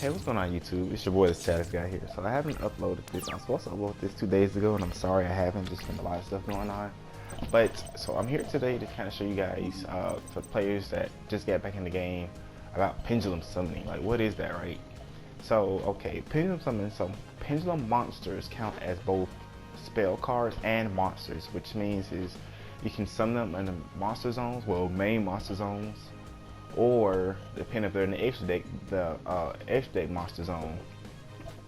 Hey, what's going on YouTube? It's your boy, the Status Guy here. So I haven't uploaded this. I was supposed to upload this 2 days ago, and I'm sorry I haven't. Just been a lot of stuff going on. But so I'm here today to kind of show you guys, for players that just got back in the game, about pendulum summoning. Like, what is that, right? So okay, pendulum summoning. So pendulum monsters count as both spell cards and monsters, which means is you can summon them in the monster zones, well, main monster zones, or depending if they're in the extra deck, the extra deck monster zone,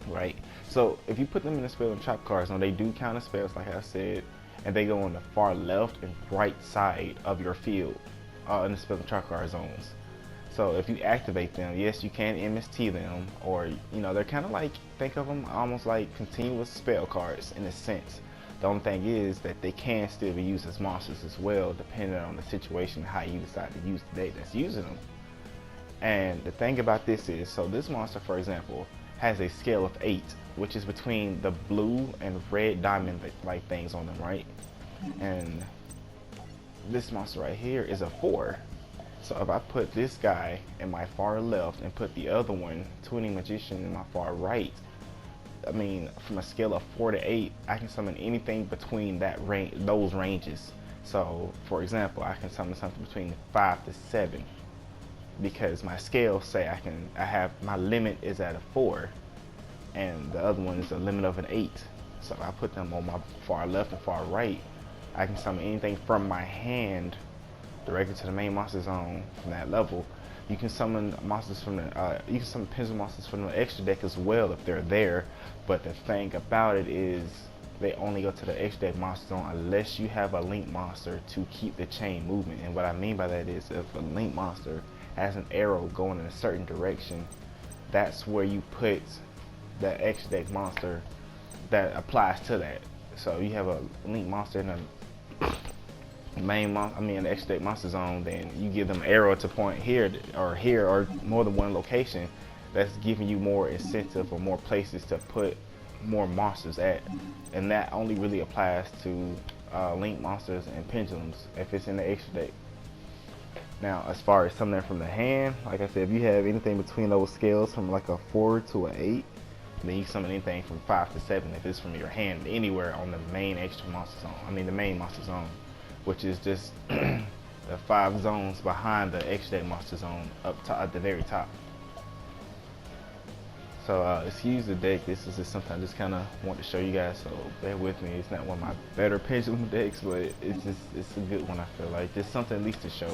right? So if you put them in the spell and trap card zone, they do count as spells, like I said, and they go on the far left and right side of your field in the spell and trap card zones. So if you activate them, yes, you can MST them, or they're kind of like, think of them almost like continuous spell cards in a sense. The only thing is that they can still be used as monsters as well, depending on the situation, how you decide to use the deck that's using them. And the thing about this is, so this monster, for example, has a scale of 8, which is between the blue and red diamond like things on them, right? And this monster right here is a 4. So if I put this guy in my far left and put the other one, Tuning Magician, in my far right, I mean, from a scale of 4 to 8, I can summon anything between that range, those ranges. So, for example, I can summon something between 5 to 7, because my scale say I have my limit is at a 4, and the other one is a limit of an 8. So if I put them on my far left and far right, I can summon anything from my hand directly to the main monster zone from that level. You can summon monsters from the you can summon pendulum monsters from the extra deck as well if they're there. But the thing about it is they only go to the extra deck monster zone unless you have a link monster to keep the chain movement. And what I mean by that is, if a link monster has an arrow going in a certain direction, that's where you put that extra deck monster that applies to that. So you have a link monster in a the extra deck monster zone, then you give them arrow to point here or more than one location. That's giving you more incentive or more places to put more monsters at, and that only really applies to link monsters and pendulums if it's in the extra deck. Now, as far as something from the hand, like I said, if you have anything between those scales from like a 4 to an 8, then you summon anything from 5 to 7 if it's from your hand anywhere on the main extra monster zone. I mean the main monster zone, which is just the 5 zones behind the extra deck monster zone up top at the very top. So excuse the deck, this is just something I just kind of want to show you guys, so bear with me. It's not one of my better pendulum decks, but it's a good one. I feel like just something at least to show.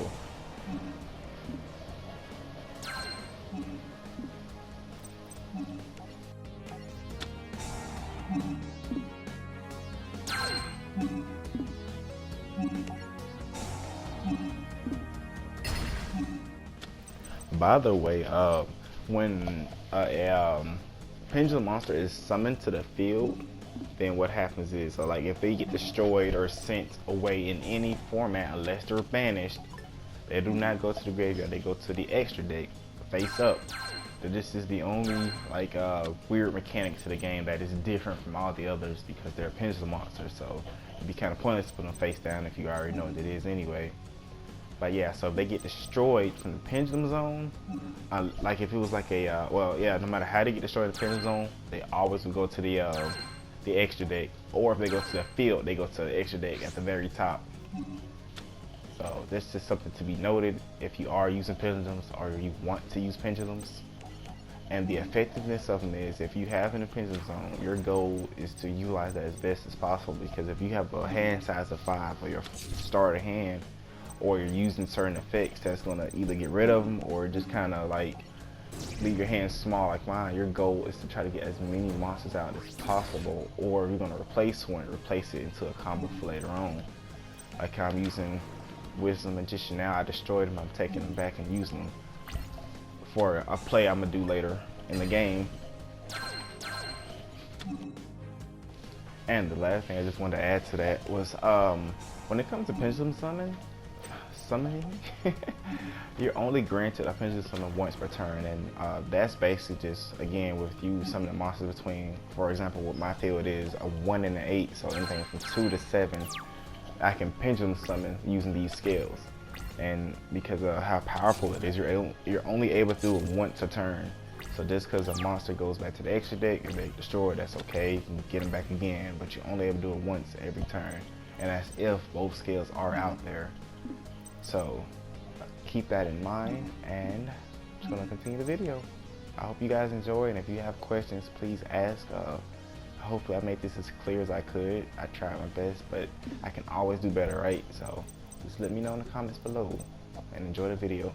By the way, when a pendulum monster is summoned to the field, then what happens is, so like if they get destroyed or sent away in any format, unless they're banished, they do not go to the graveyard. They go to the extra deck, face up. So this is the only like weird mechanic to the game that is different from all the others, because they're pendulum monsters. So it'd be kind of pointless to put them face down if you already know what it is anyway. But yeah, so if they get destroyed from the pendulum zone, like if it was like a, no matter how they get destroyed in the pendulum zone, they always would go to the extra deck. Or if they go to the field, they go to the extra deck at the very top. So this is something to be noted if you are using pendulums or you want to use pendulums. And the effectiveness of them is, if you have in the pendulum zone, your goal is to utilize that as best as possible, because if you have a hand size of 5 or your starter hand, or you're using certain effects that's going to either get rid of them or just kind of like leave your hand small like mine, your goal is to try to get as many monsters out as possible, or if you're going to replace it into a combo for later on. Like I'm using Wisdom Magician now, I destroyed them, I'm taking them back and using them for a play I'm going to do later in the game. And the last thing I just wanted to add to that was, when it comes to pendulum summoning, you're only granted a pendulum summon once per turn, and that's basically just, again, with you summoning monsters between, for example, what my field is a 1 and an 8, so anything from 2 to 7, I can pendulum summon using these scales. And because of how powerful it is, you're only able to do it once a turn. So just because a monster goes back to the extra deck and they destroy it, that's okay. You can get them back again, but you only able to do it once every turn. And that's if both skills are out there. So keep that in mind, and I'm just gonna continue the video. I hope you guys enjoy, and if you have questions, please ask. Hopefully I made this as clear as I could. I tried my best, but I can always do better, right? So just let me know in the comments below, and enjoy the video.